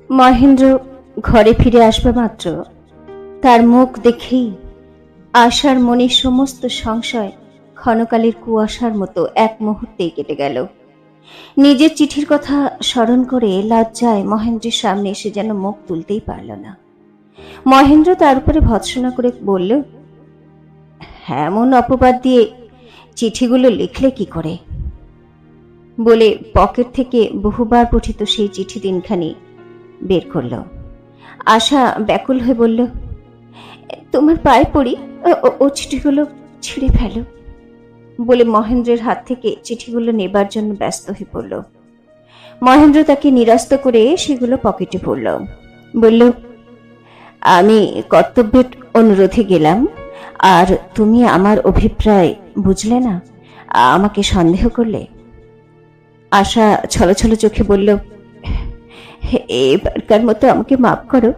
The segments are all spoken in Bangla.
মহেন্দ্র ঘরে ফিরে আসবা মাত্র তার মুখ দেখেই আশার মনের সমস্ত সংশয় ক্ষণকালের কুয়াশার মতো এক মুহূর্তেই কেটে গেল। নিজের চিঠির কথা স্মরণ করে লজ্জায় মহেন্দ্রের সামনে এসে যেন মুখ তুলতেই পারল না। মহেন্দ্র তার উপরে ভৎসনা করে বলল, এমন অপবাদ দিয়ে চিঠিগুলো লিখলে কি করে? বলে পকেট থেকে বহুবার পঠিত সেই চিঠি তিনখানি বের করল। আশা ব্যাকুল হয়ে বলল, তোমার পায়ে পড়ি, ও চিঠিগুলো ছিঁড়ে ফেলো। বলে মহেন্দ্রের হাত থেকে চিঠিগুলো নেবার জন্য ব্যস্ত হয়ে পড়ল। মহেন্দ্র তাকে নিরাস্ত করে সেগুলো পকেটে পড়ল। বলল, আমি কর্তব্যের অনুরোধে গেলাম, আর তুমি আমার অভিপ্রায় বুঝলে না, আমাকে সন্দেহ করলে। আশা ছলছল চোখে বলল, এবারকার মতো আমাকে মাফ করো,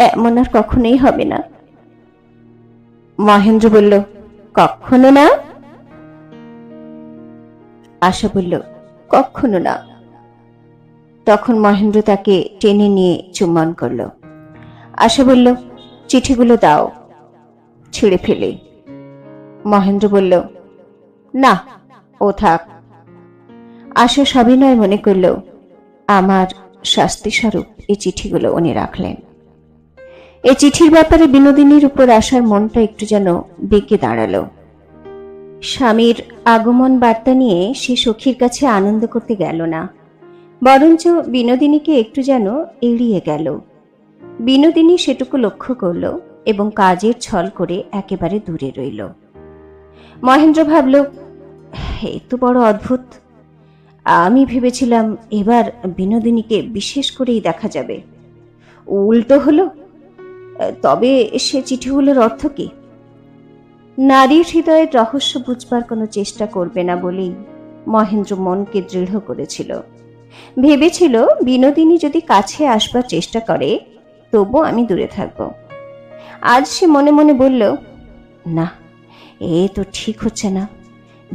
এমন আর কখনোই হবে না। মহেন্দ্র বলল, কখনো না? আশা বলল, কখনো না। তখন মহেন্দ্র তাকে টেনে নিয়ে চুম্বন করল। আশা বলল, চিঠিগুলো দাও, ছিঁড়ে ফেলে। মহেন্দ্র বলল, না, ও থাক। আশা সবিনয় মনে করল আমার শাস্তি স্বরূপ এই চিঠিগুলো উনি রাখলেন। এই চিঠির ব্যাপারে বিনোদিনীর উপর আশার মনটা একটু যেন বেঁকে দাঁড়ালো। স্বামীর আগমন বার্তা নিয়ে সে সখীর কাছে আনন্দ করতে গেল না, বরঞ্চ বিনোদিনীকে একটু যেন এড়িয়ে গেল। বিনোদিনী সেটুকু লক্ষ্য করল এবং কাজের ছল করে একেবারে দূরে রইল। মহেন্দ্র ভাবল, এই তো বড় অদ্ভুত। আমি ভেবেছিলাম এবার বিনোদিনীকে বিশেষ করেই দেখা যাবে, উল্টো হলো। তবে সে চিঠিগুলোর অর্থ কি? নারীর হৃদয়ের রহস্য বুঝবার কোনো চেষ্টা করবে না বলেই মহেন্দ্র মনকে দৃঢ় করেছিল। ভেবেছিল বিনোদিনী যদি কাছে আসবার চেষ্টা করে তবু আমি দূরে থাকব। আজ সে মনে মনে বলল, না, এ তো ঠিক হচ্ছে না,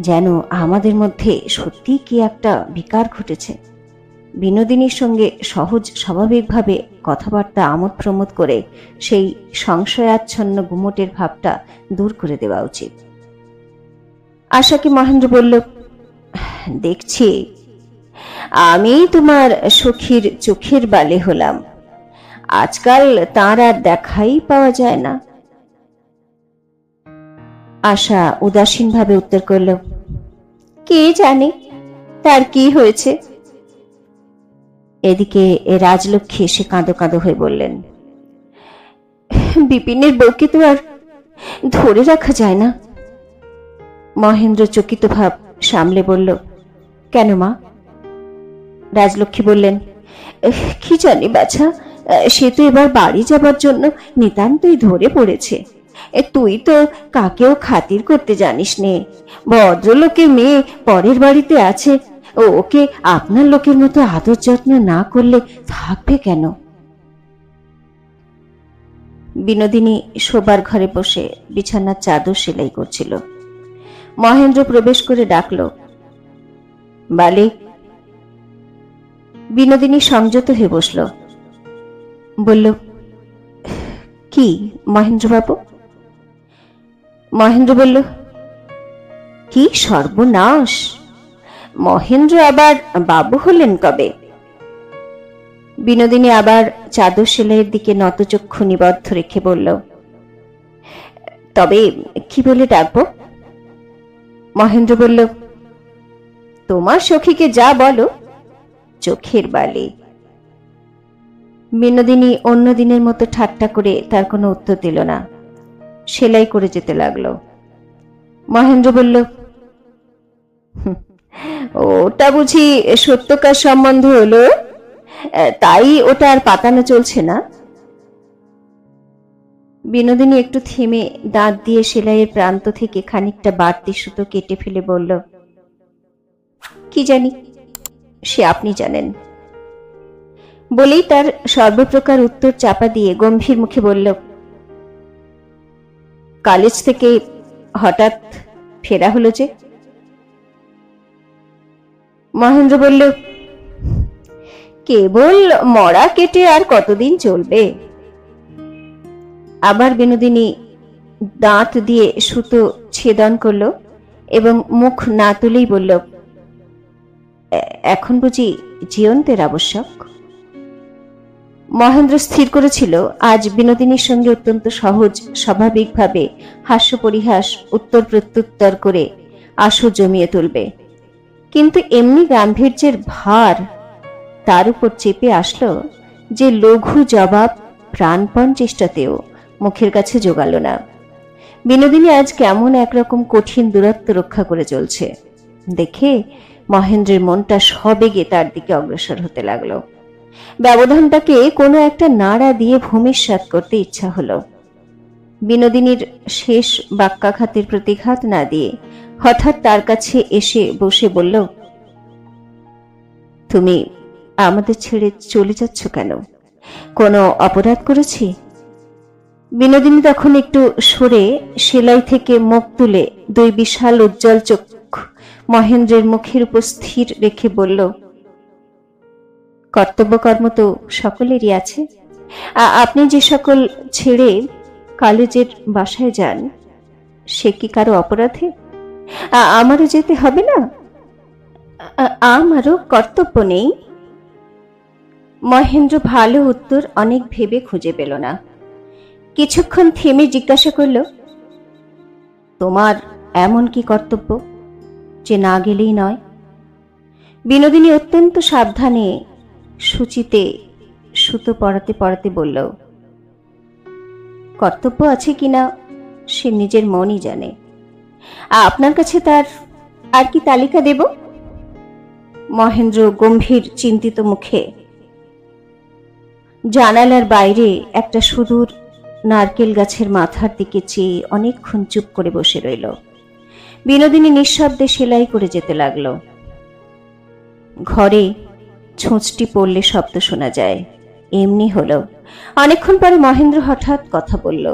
যেন আমাদের মধ্যে সত্যি কি একটা বিকার ঘটেছে। বিনোদিনীর সঙ্গে সহজ স্বাভাবিকভাবে কথাবার্তা আমোদ প্রমোদ করে সেই সংশয়াচ্ছন্ন গুমটের ভাবটা দূর করে দেওয়া উচিত। আশাকে মহেন্দ্র বলল, দেখছি আমি তোমার সখীর চোখের বালি হলাম, আজকাল তাঁর আর দেখাই পাওয়া যায় না। আশা উদাসীনভাবে উত্তর করল, কে জানে তার কি হয়েছে। এদিকে রাজলক্ষ্মী এসে কাঁদো কাঁদো হয়ে বললেন, বিপিনের বউকে তো আর ধরে রাখা যায় না। মহেন্দ্র চকিত ভাব সামলে বলল, কেন মা? রাজলক্ষ্মী বললেন, কি জানি বাছা, সে তো এবার বাড়ি যাবার জন্য নিতান্তই ধরে পড়েছে। তুই তো কাকেও খাতির করতে জানিস নে, ভদ্রলোকের মেয়ে পরের বাড়িতে আছে, ওকে আপনার লোকের মতো আদর যত্ন না করলে থাকবে কেন? বিনোদিনী শোবার ঘরে বসে বিছানার চাদর সেলাই করছিল। মহেন্দ্র প্রবেশ করে ডাকল, বালি। বিনোদিনী সংযত হয়ে বসল। বলল, কি মহেন্দ্রবাবু? মহেন্দ্র বলল, কি সর্বনাশ! মহেন্দ্র আবার বাবু হলেন কবে? বিনোদিনী আবার চাদর সেলাইয়ের দিকে নতচক্ষু নিবদ্ধ রেখে বলল, তবে কি বলে ডাকবো? মহেন্দ্র বলল, তোমার সখীকে যা বলো, চোখের বালি। বিনোদিনী অন্য দিনের মতো ঠাট্টা করে তার কোনো উত্তর দিল না, সেলাই করে যেতে লাগলো। মহেন্দ্র বলল, ওটা বুঝি সত্যকার সম্বন্ধ হলো, তাই ওটা আর পাতানো চলছে না? বিনোদিনী একটু থেমে দাঁত দিয়ে সেলাইয়ের প্রান্ত থেকে খানিকটা বাড়তি সুতো কেটে ফেলে বলল, কি জানি, সে আপনি জানেন। বলেই তার সর্বপ্রকার উত্তর চাপা দিয়ে গম্ভীর মুখে বলল, কলেজ থেকে হঠাৎ ফেরা হলো যে? মহেন্দ্র বলল, কেবল মরা কেটে আর কতদিন চলবে? আবার বিনোদিনী দাঁত দিয়ে সুতো ছেদন করলো এবং মুখ না তুলেই বলল, এখন বুঝি জীবন্তের আবশ্যক? মহেন্দ্র স্থির করেছিল আজ বিনোদিনীর সঙ্গে অত্যন্ত সহজ স্বাভাবিকভাবে হাস্য পরিহাস উত্তর প্রত্যুত্তর করে আসর জমিয়ে তুলবে, কিন্তু এমনি গাম্ভীর্যের ভার তার উপর চেপে আসলো যে লঘু জবাব প্রাণপণ চেষ্টাতেও মুখের কাছে জোগালো না। বিনোদিনী আজ কেমন একরকম কঠিন দূরত্ব রক্ষা করে চলছে দেখে মহেন্দ্রের মনটা সবেগে তার দিকে অগ্রসর হতে লাগলো। ব্যবধানটাকে কোনো একটা নাড়া দিয়ে ভূমিসাৎ করতে ইচ্ছা হলো। বিনোদিনীর শেষ বাক্যাঘাতের প্রতিঘাত না দিয়ে হঠাৎ তার কাছে এসে বসে বলল, তুমি আমাদের ছেড়ে চলে যাচ্ছ কেন? কোনো অপরাধ করেছি? বিনোদিনী তখন একটু সরে সেলাই থেকে মুখ তুলে দুই বিশাল উজ্জ্বল চোখ মহেন্দ্রের মুখের উপর স্থির রেখে বলল, কর্তব্য কর্ম তো সকলেরই আছে। আপনি যে সকল ছেড়ে কলেজের বাসায় যান সে কি কারো অপরাধে? আমারও যেতে হবে না? আমারও কর্তব্য নেই? মহেন্দ্র ভালো উত্তর অনেক ভেবে খুঁজে পেল না। কিছুক্ষণ থেমে জিজ্ঞাসা করল, তোমার এমন কি কর্তব্য যে না গেলেই নয়? বিনোদিনী অত্যন্ত সাবধানে সূচিতে সুতো পরাতে পরাতে বলল, কর্তব্য আছে কিনা সে নিজের মনই জানে। আপনার কাছে তার আর কি তালিকা দেব? মহেন্দ্র গম্ভীর চিন্তিত মুখে জানালার বাইরে একটা সুদূর নারকেল গাছের মাথার দিকে চেয়ে অনেকক্ষণ চুপ করে বসে রইল। বিনোদিনী নিঃশব্দে সেলাই করে যেতে লাগল। ঘরে ছুঁচটি পড়লে শব্দ শোনা যায়, এমনি হলো। অনেকক্ষণ পরে মহেন্দ্র হঠাৎ কথা বলল।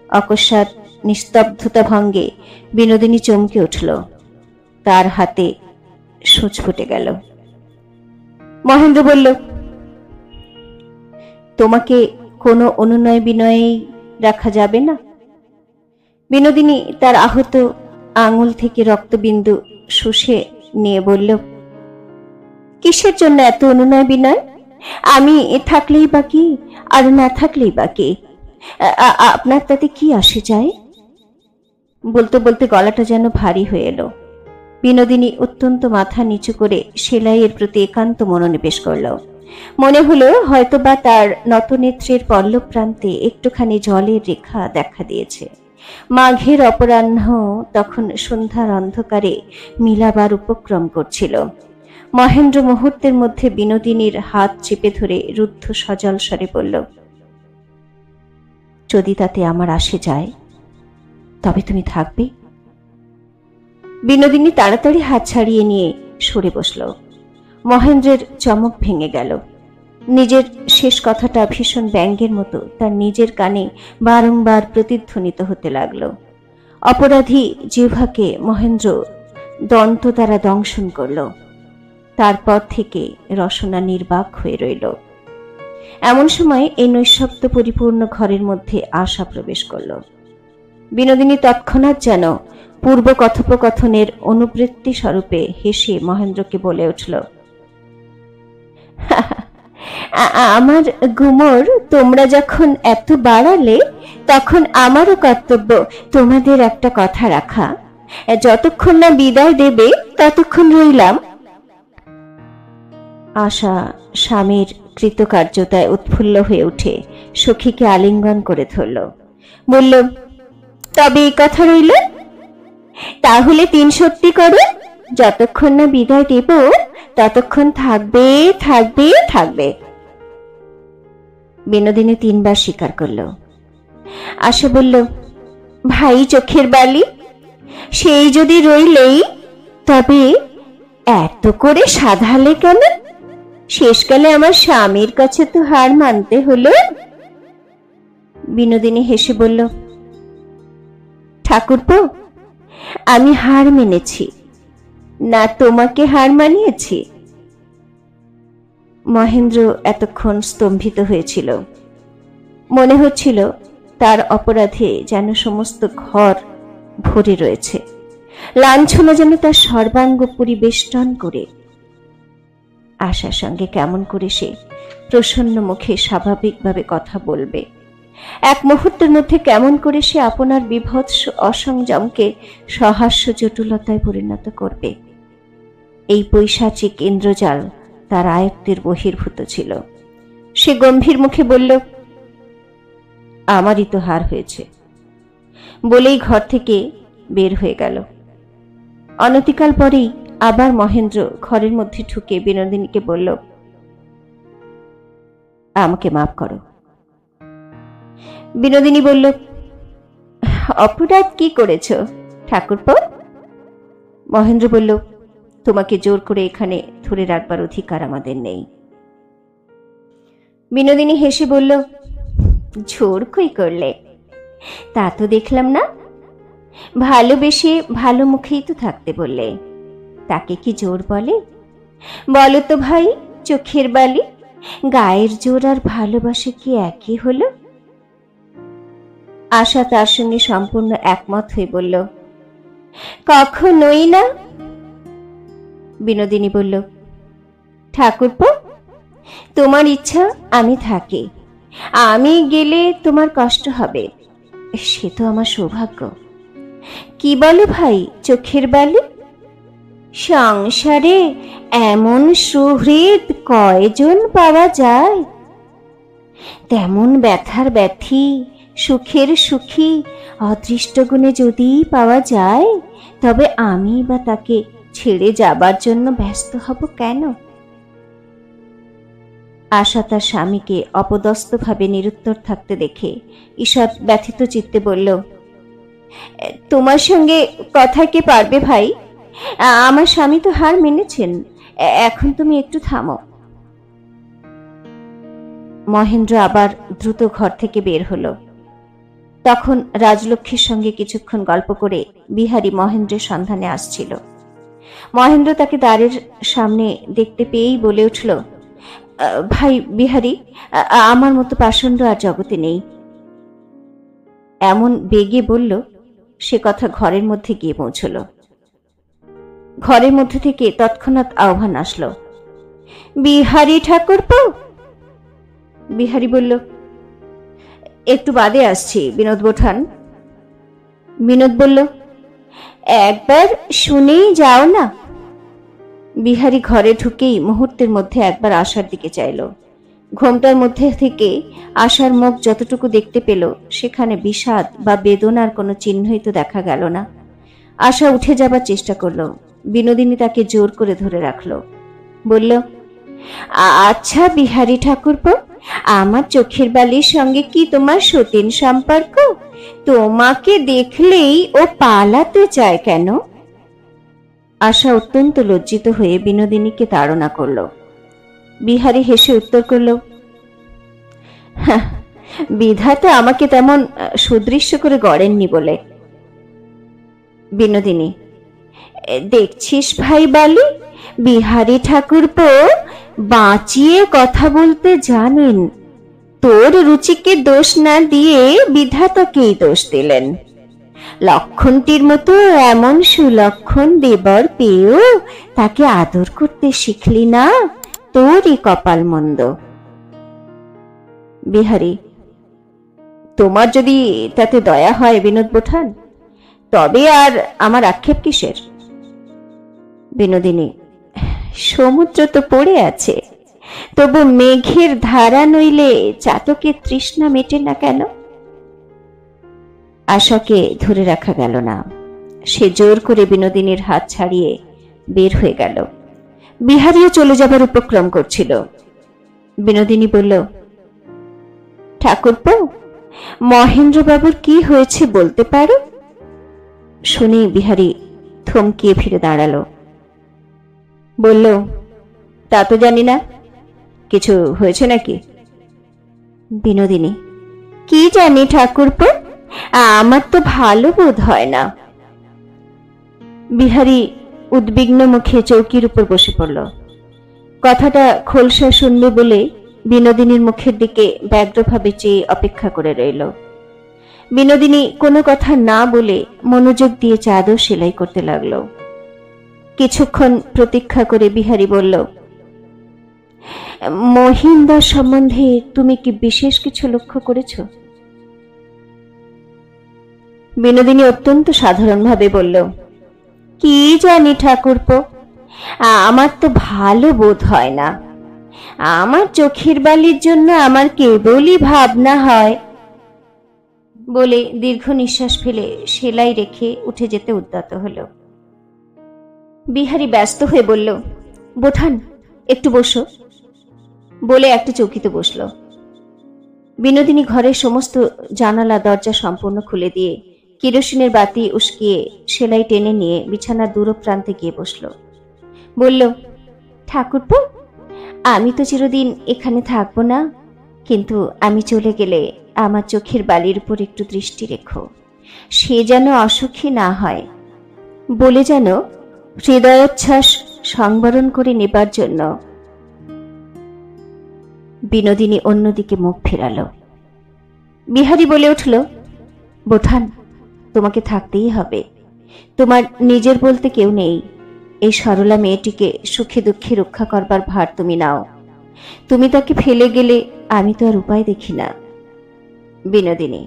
অকস্মাৎ নিস্তব্ধতা ভঙ্গে বিনোদিনী চমকে উঠল। তার হাতে সূচ ফুটে গেল। মহেন্দ্র বলল, তোমাকে কোনো অনুনয় বিনয়েই রাখা যাবে না? বিনোদিনী তার আহত আঙুল থেকে রক্তবিন্দু শুষে নিয়ে বলল, কিসের জন্য এত অনুনয় বিনয়? আমি থাকলেই বা কি, আর না থাকলেই বা কি? আপনার তাতে কি আসে যায়? বলতে বলতে গলাটা যেন ভারী হয়ে এলো। বিনোদিনী অত্যন্ত মাথা নিচু করে সেলাইয়ের প্রতি একান্ত মনোনিবেশ করল। মনে হলো হয়তোবা তার নতনেত্রের পল্লব প্রান্তে একটুখানি জলের রেখা দেখা দিয়েছে। মাঘের অপরাহ্ন তখন সন্ধ্যার অন্ধকারে মিলাবার উপক্রম করছিল। মহেন্দ্র মুহূর্তের মধ্যে বিনোদিনীর হাত চেপে ধরে রুদ্ধ সজল স্বরে বলল, যদি তাতে আমার আসে যায় তবে তুমি থাকবে? বিনোদিনী তাড়াতাড়ি হাত ছাড়িয়ে নিয়ে সরে বসল। মহেন্দ্রের চমক ভেঙে গেল। নিজের শেষ কথাটা ভীষণ ব্যঙ্গের মতো তার নিজের কানে বারংবার প্রতিধ্বনিত হতে লাগল। অপরাধী জিহ্বাকে মহেন্দ্র দন্ত দ্বারা দংশন করল। তারপর থেকে রসনা নির্বাক হয়ে রইল। এমন সময় এই নৈঃশব্দ পরিপূর্ণ ঘরের মধ্যে আশা প্রবেশ করল। বিনোদিনী তৎক্ষণাৎ যেন পূর্ব কথোপকথনের অনুবৃত্তি স্বরূপে হেসে মহেন্দ্রকে বলে উঠল, আমার গুমর তোমরা যখন এত বাড়ালে তখন আমারও কর্তব্য তোমাদের একটা কথা রাখা। যতক্ষণ না বিদায় দেবে ততক্ষণ রইলাম। আশা স্বামীর কৃতকার্যতায় উৎফুল্ল হয়ে উঠে সখীকে আলিঙ্গন করে ধরল। বলল, তবে এই কথা রইল? তাহলে 3 সত্যি করো, যতক্ষণ না বিদায় দেব ততক্ষণ থাকবে থাকবে থাকবে। বিনোদিনী 3 বার স্বীকার করল। আশা বলল, ভাই চোখের বালি, সেই যদি রইলেই, তবে এত করে সাধালে কেন? শেষকালে আমার স্বামীর কাছে তো হার মানতে হলো। বিনোদিনী হেসে বলল, ঠাকুরপো, আমি হার মেনেছি না তোমাকে হার মানিয়েছি? মহেন্দ্র এতক্ষণ স্তম্ভিত হয়েছিল। মনে হচ্ছিল তার অপরাধে যেন সমস্ত ঘর ভরে রয়েছে, লাঞ্ছনা যেন তার সর্বাঙ্গ পরিবেষ্টন করে। আশার সঙ্গে কেমন করে সে প্রসন্ন মুখে স্বাভাবিকভাবে কথা বলবে, এক মুহূর্তের মধ্যে কেমন করে সে আপনার বিভৎস অসংযমকে সহাস্য জটিলতায় পরিণত করবে, এই পৈশাচিক ইন্দ্রজাল তার আয়ত্তের বহির্ভূত ছিল। সে গম্ভীর মুখে বলল, আমারই তো হার হয়েছে, বলেই ঘর থেকে বের হয়ে গেল। অনতিকাল পরেই আবার মহেন্দ্র ঘরের মধ্যে ঢুকে বিনোদিনীকে বলল, আমাকে মাফ করো। বিনোদিনী বলল, অপরাধ কি করেছ ঠাকুরপো? মহেন্দ্র বলল, তোমাকে জোর করে এখানে ধরে রাখবার অধিকার আমাদের নেই। বিনোদিনী হেসে বলল, জোর কই করলে? তা তো দেখলাম না। ভালোবেসে ভালো মুখেই তো থাকতে বললে, তাকে কি জোর বলে? বলো তো ভাই, চোখের বালি, গায়ের জোর আর ভালোবাসা কি একই হলো? আশা তার সঙ্গে সম্পূর্ণ একমত হয়ে বলল, কখনোই না। বিনোদিনী বলল, ঠাকুরপো, তোমার ইচ্ছা আমি থাকি, আমি গেলে তোমার কষ্ট হবে, সে তো আমার সৌভাগ্য। কি বলো ভাই, চোখের বালি? সংসারে এমন সুহৃদ কয়জন পাওয়া যায়? তেমন ব্যথার ব্যথী, সুখের সুখী অদৃষ্ট গুণে যদি পাওয়া যায়, তবে আমি বা তাকে ছেড়ে যাবার জন্য ব্যস্ত হব কেন? আশা তার স্বামীকে অপদস্থভাবে নিরুত্তর থাকতে দেখে ঈষৎ ব্যথিত চিত্তে বলল, তোমার সঙ্গে কথা কে পারবে ভাই? আমার স্বামী তো হার মেনেছেন, এখন তুমি একটু থামো। মহেন্দ্র আবার দ্রুত ঘর থেকে বের হলো। তখন রাজলক্ষ্মীর সঙ্গে কিছুক্ষণ গল্প করে বিহারী মহেন্দ্রের সন্ধানে আসছিল। মহেন্দ্র তাকে দ্বারের সামনে দেখতে পেয়েই বলে উঠল, ভাই বিহারী, আমার মতো পাষণ্ড আর জগতে নেই। এমন বেগে বলল, সে কথা ঘরের মধ্যে গিয়ে পৌঁছল। ঘরের মধ্যে থেকে তৎক্ষণাৎ আহ্বান আসলো, বিহারী ঠাকুরপো। বিহারী বলল, একটু বাদে আসছি বিনোদ বোঠান। বিনোদ বলল, একবার শুনেই যাও না। বিহারী ঘরে ঢুকেই মুহূর্তের মধ্যে একবার আশার দিকে চাইল। ঘোমটার মধ্যে থেকে আশার মুখ যতটুকু দেখতে পেল, সেখানে বিষাদ বা বেদনার কোনো চিহ্নই তো দেখা গেল না। আশা উঠে যাবার চেষ্টা করল। বিনোদিনী তাকে জোর করে ধরে রাখল, বলল, আচ্ছা বিহারী ঠাকুরপো, আমার চোখের বালির সঙ্গে কি তোমার সতীন সম্পর্ক? তোমাকে দেখলেই ও পালাতে চায় কেন? আশা অত্যন্ত লজ্জিত হয়ে বিনোদিনীকে তাড়না করল। বিহারী হেসে উত্তর করল, বিধাতা আমাকে তেমন সুদৃশ্য করে গড়েননি বলে। বিনোদিনী, দেখছিস ভাই বালি, বিহারী ঠাকুরপো বাঁচিয়ে কথা বলতে জানেন। তোর রুচিকে দোষ না দিয়ে বিধাতাকেই দোষ দিলেন। লক্ষণটির মতো এমন সুলক্ষণ দেবর পেয়েও তাকে আদর করতে শিখলি না, তোরই কপাল মন্দ। বিহারী, তোমার যদি তাতে দয়া হয় বিনোদ বোঠান, তবে আর আমার আক্ষেপ কিসের? বিনোদিনী, সমুদ্র তো পড়ে আছে, তবু মেঘের ধারা নইলে চাতকের তৃষ্ণা মেটে না কেন? আশাকে ধরে রাখা গেল না। সে জোর করে বিনোদিনীর হাত ছাড়িয়ে বের হয়ে গেল। বিহারীও চলে যাবার উপক্রম করছিল। বিনোদিনী বলল, ঠাকুরপো, মহেন্দ্রবাবুর কি হয়েছে বলতে পারো? শুনে বিহারী থমকিয়ে ফিরে দাঁড়ালো। বলল, তা তো জানি না, কিছু হয়েছে নাকি? বিনোদিনী, কি জানি ঠাকুরপো, আমার তো ভালো বোধ হয় না। বিহারী উদ্বিগ্ন মুখে চৌকির উপর বসে পড়ল। কথাটা খোলসা শুনবে বলে বিনোদিনীর মুখের দিকে ব্যগ্রভাবে চেয়ে অপেক্ষা করে রইল। বিনোদিনী কোনো কথা না বলে মনোযোগ দিয়ে চাদর সেলাই করতে লাগলো। কিছুক্ষণ প্রতীক্ষা করে বিহারী বলল, মহিন্দার সম্বন্ধে তুমি কি বিশেষ কিছু লক্ষ্য করেছ? বিনোদিনী অত্যন্ত সাধারণভাবে বলল, কি জানি ঠাকুরপো, আমার তো ভালো বোধ হয় না। আমার চোখের বালির জন্য আমার কেবলই ভাবনা হয়। বলে দীর্ঘ নিঃশ্বাস ফেলে সেলাই রেখে উঠে যেতে উদ্যত হল। বিহারী ব্যস্ত হয়ে বলল, বোঠান, একটু বসো। বলে একটা চৌকিতে বসল। বিনোদিনী ঘরের সমস্ত জানালা দরজা সম্পূর্ণ খুলে দিয়ে কেরোসিনের বাতি উস্কিয়ে সেলাই টেনে নিয়ে বিছানার দূর প্রান্তে গিয়ে বসল। বলল, ঠাকুরপো, আমি তো চিরদিন এখানে থাকবো না, কিন্তু আমি চলে গেলে আমার চোখের বালির উপর একটু দৃষ্টি রেখো, সে যেন অসুখী না হয়। বলে যেন হৃদয়োচ্ছ্বাস সংবরণ করে নেবার জন্য। বিনোদিনী অন্যদিকে মুখ ফেরাল। বিহারী বলে উঠল, বোঠান, তোমাকে থাকতেই হবে। তোমার নিজের বলতে কেউ নেই। এই সরলা মেয়েটিকে সুখে দুঃখে রক্ষা করবার ভার তুমি নাও। তুমি তাকে ফেলে গেলে আমি তো আর উপায় দেখি না। বিনোদিনী,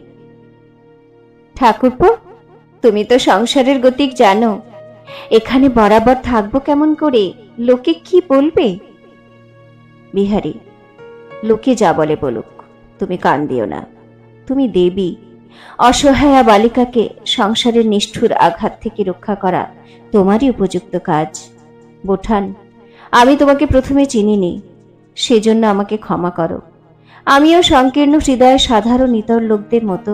ঠাকুরপো, তুমি তো সংসারের গতিক জানো। এখানে বরাবর থাকবো কেমন করে? লোকে কি বলবে? বিহারী, লোকে যা বলে বলুক, তুমি কান দিও না। তুমি দেবী। অসহায়া বালিকাকে সংসারের নিষ্ঠুর আঘাত থেকে রক্ষা করা তোমারই উপযুক্ত কাজ। বোঠান, আমি তোমাকে প্রথমে চিনিনি, সেজন্য আমাকে ক্ষমা করো। আমিও সংকীর্ণ হৃদয় সাধারণ ইতর লোকদের মতো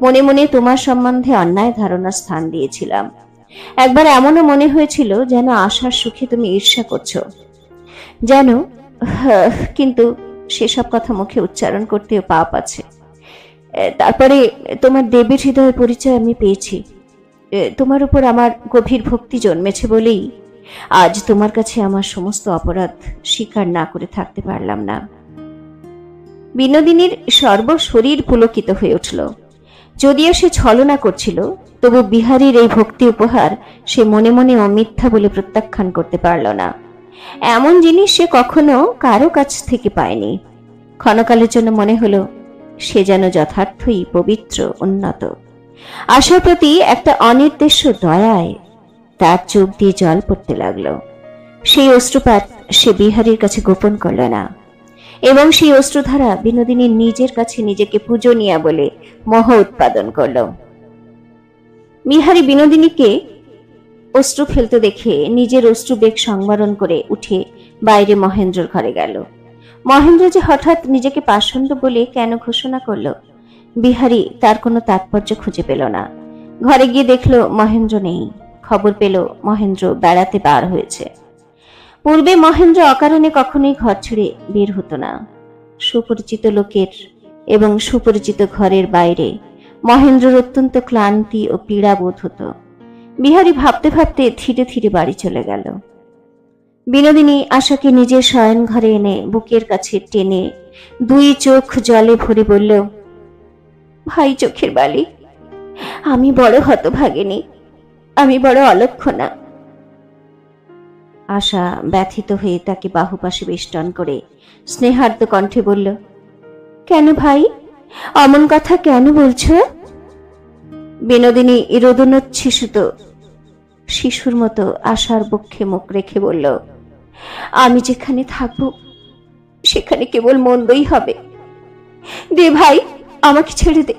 মনে মনে তোমার সম্বন্ধে অন্যায় ধারণা স্থান দিয়েছিলাম। একবার এমনও মনে হয়েছিল যেন আশার সুখে তুমি ঈর্ষা করছো, যেন, কিন্তু সেসব কথা মুখে উচ্চারণ করতেও পাপ আছে। তারপরে তোমার দেবীর হৃদয়ের পরিচয় আমি পেয়েছি। তোমার উপর আমার গভীর ভক্তি জন্মেছে বলেই আজ তোমার কাছে আমার সমস্ত অপরাধ স্বীকার না করে থাকতে পারলাম না। বিনোদিনীর সর্বশরীর পুলকিত হয়ে উঠল। যদিও সে ছলনা করছিল, তবু বিহারীর এই ভক্তি উপহার সে মনে মনে মিথ্যা বলে প্রত্যাখ্যান করতে পারল না। এমন জিনিস সে কখনো কারো কাছ থেকে পায়নি। ক্ষণকালের জন্য মনে হলো সে যেন যথার্থই পবিত্র, উন্নত। আশার প্রতি একটা অনির্দেশ্য দয়ায় তার চোখ দিয়ে জল পড়তে লাগলো। সেই অশ্রুপাত সে বিহারীর কাছে গোপন করল না, এবং সেই অশ্রুধারা বিনোদিনীর নিজের কাছে নিজেকে পূজনীয়া বলে মোহ উৎপাদন করল। বিহারী বিনোদিনীকে অশ্রু ফেলতে দেখে নিজের অশ্রুবেগ সংবরণ করে উঠে বাইরে মহেন্দ্রর ঘরে গেল। মহেন্দ্র যে হঠাৎ নিজেকে পাষণ্ড বলে কেন ঘোষণা করল, বিহারী তার কোনো তাৎপর্য খুঁজে পেল না। ঘরে গিয়ে দেখল মহেন্দ্র নেই। খবর পেল মহেন্দ্র বেড়াতে বার হয়েছে। পূর্বে মহেন্দ্র অকারণে কখনোই ঘর ছেড়ে বের হতো না। সুপরিচিত লোকের এবং সুপরিচিত ঘরের বাইরে মহেন্দ্রর অত্যন্ত ক্লান্তি ও পীড়া বোধ হতো। বিহারী ভাবতে ভাবতে ধীরে ধীরে বাড়ি চলে গেল। বিনোদিনী আশাকে নিজের শয়ন ঘরে এনে বুকের কাছে টেনে দুই চোখ জলে ভরে বলল, ভাই চোখের বালি, আমি বড় হতভাগিনী, আমি বড় অলক্ষণা। আশা ব্যথিত হয়ে তাকে বাহুপাশে বেষ্টন করে স্নেহার্দ্র কণ্ঠে বলল, কেন ভাই, অমন কথা কেন বলছো? বিনোদিনী রোদনোচ্ছ্বসিত শিশুর মতো আশার বক্ষে মুখ রেখে বলল, আমি যেখানে থাকবো সেখানে কেবল মন্দই হবে। দে ভাই, আমাকে ছেড়ে দে,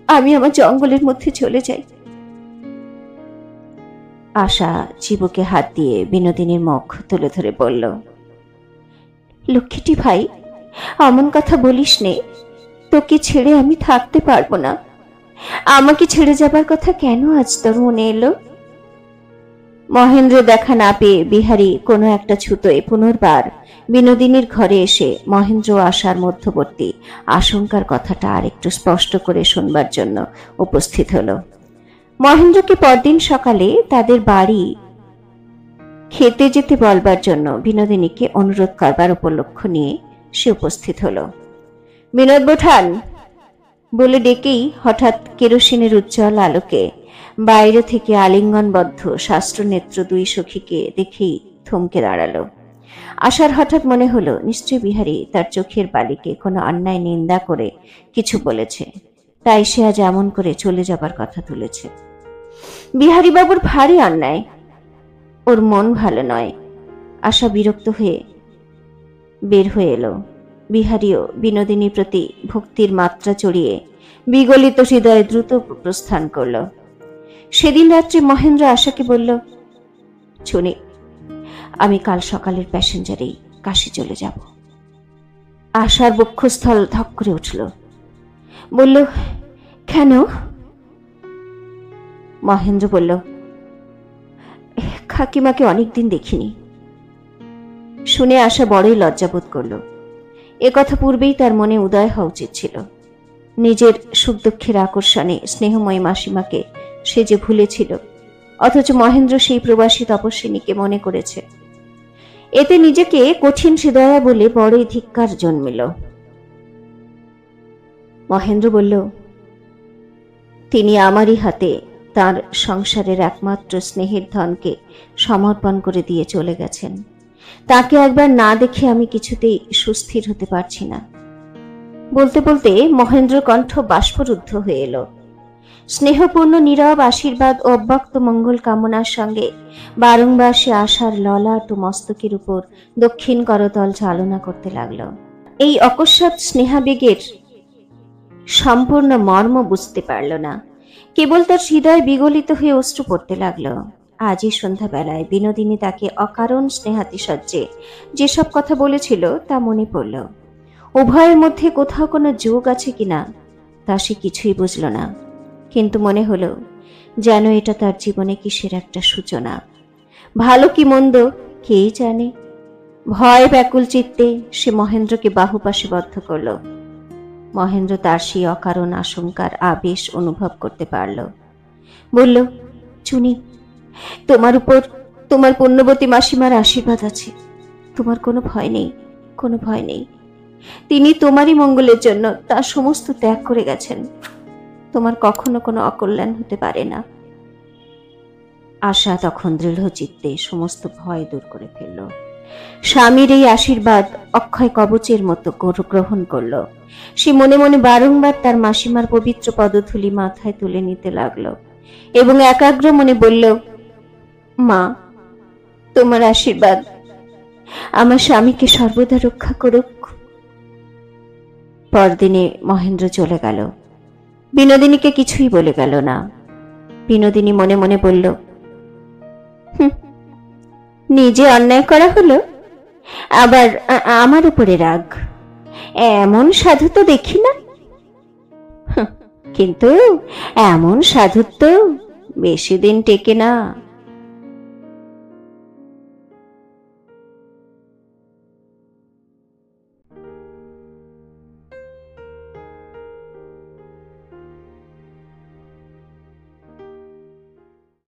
আমি আমার জঙ্গলের মধ্যে চলে যাই। আশা চিবুকে হাত দিয়ে বিনোদিনীর মুখ তুলে ধরে বলল, লক্ষ্মীটি ভাই, অমন কথা বলিস নে। তোকে ছেড়ে আমি থাকতে পারবো না। আমাকে ছেড়ে যাবার কথা কেন আজ তোর মনে এলো? মহেন্দ্র দেখা না পেয়ে বিহারী কোনো একটা ছুতোয় পুনর্বার বিনোদিনীর ঘরে এসে মহেন্দ্র আশার মধ্যবর্তী আশঙ্কার কথাটা আর একটু স্পষ্ট করে শুনবার জন্য উপস্থিত হল। মহেন্দ্রকে পরদিন সকালে তাদের বাড়ি খেতে যেতে বলবার জন্য বিনোদিনীকে অনুরোধ করবার উপলক্ষ নিয়ে সে উপস্থিত হলো। বিনোদ বোঠান বলে ডেকেই হঠাৎ কেরোসিনের উজ্জ্বল আলোকে বাইরে থেকে আলিঙ্গনবদ্ধ শাস্ত্রনেত্র দুই সখীকে দেখেই থমকে দাঁড়ালো। আশার হঠাৎ মনে হলো নিশ্চয় বিহারী তার চোখের বালিকে কোনো অন্যায় নিন্দা করে কিছু বলেছে, তাই সে আজ এমন করে চলে যাবার কথা তুলেছে। বিহারী বাবুর ভারী অন্যায়, ওর মন ভালো নয়। আশা বিরক্ত হয়ে বের হয়ে এলো। বিহারীও বিনোদিনীর প্রতি ভক্তির মাত্রা চড়িয়ে বিগলিত হৃদয়ে দ্রুত প্রস্থান করল। সেদিন রাত্রে মহেন্দ্র আশাকে বলল, শুনি আমি কাল সকালের প্যাসেঞ্জারেই কাশী চলে যাব। আশার বক্ষস্থল ধক করে উঠল। বলল, কেন? মহেন্দ্র বলল, কাকিমাকে অনেকদিন দেখিনি। শুনে আশা বড়ই লজ্জাবোধ করল। এ কথা পূর্বেই তার মনে উদয় হওয়া উচিত ছিল। নিজের সুখ দুঃখের আকর্ষণে স্নেহময়ী মাসিমাকে সে যে ভুলেছিল, অথচ মহেন্দ্র সেই প্রবাসী তপস্বিনীকে মনে করেছে। এতে নিজেকে কঠিন হৃদয়া বলে বড়ই ধিক্কার জন্মিল। মহেন্দ্র বলল, তিনি আমারই হাতে তার সংসারের একমাত্র স্নেহের ধনকে সমর্পণ করে দিয়ে চলে গেছেন। তাকে একবার না দেখে আমি কিছুতেই সুস্থির হতে পারছি না। বলতে বলতে মহেন্দ্র কণ্ঠ বাষ্পরুদ্ধ হয়ে এলো। স্নেহপূর্ণ নীরব আশীর্বাদ ও অব্যক্ত মঙ্গল কামনার সঙ্গে বারংবার সে আশার ললাট ও মস্তকের উপর দক্ষিণ করতল চালনা করতে লাগলো। এই অকস্মাৎ স্নেহাবেগের সম্পূর্ণ মর্ম বুঝতে পারল না, কেবল তার হৃদয় বিগলিত হয়ে অশ্রু পড়তে লাগলো। আজই সন্ধ্যাবেলায় বিনোদিনী তাকে অকারণ স্নেহাতিশয্যে যেসব কথা বলেছিল তা মনে পড়ল। উভয়ের মধ্যে কোথাও কোনো যোগ আছে কিনা তা সে কিছুই বুঝল না, কিন্তু মনে হলো যেন এটা তার জীবনে কিসের একটা সূচনা। ভালো কি মন্দ কে জানে। ভয় ব্যাকুল চিত্তে সে মহেন্দ্রকে বাহুপাশে বদ্ধ করল। মহেন্দ্র তার সেই অকারণ আশঙ্কার আবেশ অনুভব করতে পারল। বলল, চুনি, তোমার উপর তোমার পুণ্যবতী মাসিমার আশীর্বাদ আছে। তোমার কোনো ভয় নেই, কোনো ভয় নেই। তিনি তোমারই মঙ্গলের জন্য তার সমস্ত ত্যাগ করে গেছেন। তোমার কখনো কোনো অকল্যাণ হতে পারে না। আশা তখন দৃঢ় চিত্তে সমস্ত ভয় দূর করে ফেলল। স্বামীর এই আশীর্বাদ অক্ষয় কবচের মতো গ্রহণ করল। সে মনে মনে বারংবার তার মাসিমার পবিত্র পদধূলি মাথায় তুলে নিতে লাগলো এবং একাগ্র মনে বলল, মা, তোমার আশীর্বাদ আমার স্বামীকে সর্বদা রক্ষা করুক। পরদিনে মহেন্দ্র চলে গেল। বিনোদিনীকে কিছুই বলে গেল না। বিনোদিনী মনে মনে বলল, নিজে অন্যায় করা হলো, আবার আমার উপরে রাগ। এমন সাধু তো দেখি না। কিন্তু এমন সাধুত্ব বেশি দিন টেকে না।